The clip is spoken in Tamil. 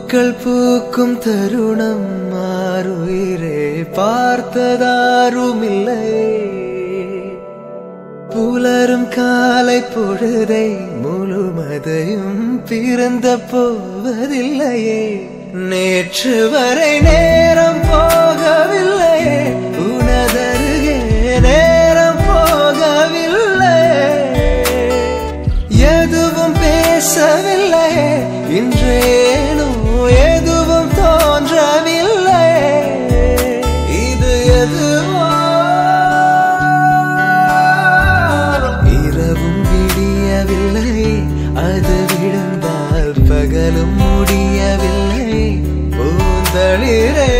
பூக்கள் பூக்கும் தருணம் மாறுயிரே பார்த்ததாருமில்லை. புலரும் காலை பொழுதை முழுமதையும் பிறந்த போவதில்லையே. நேற்று வரை நேரம் போகவில்லையே, உனதருகே நேரம் போகவில்லை. எதுவும் பேசவில்லையே, இன்றேனோ எதுவும் தோன்றவில்லை. இது எதுவோ இரவும் விடியவில்லை, அது விழுந்தால் பகலும் முடியவில்லை. பூந்தளிரே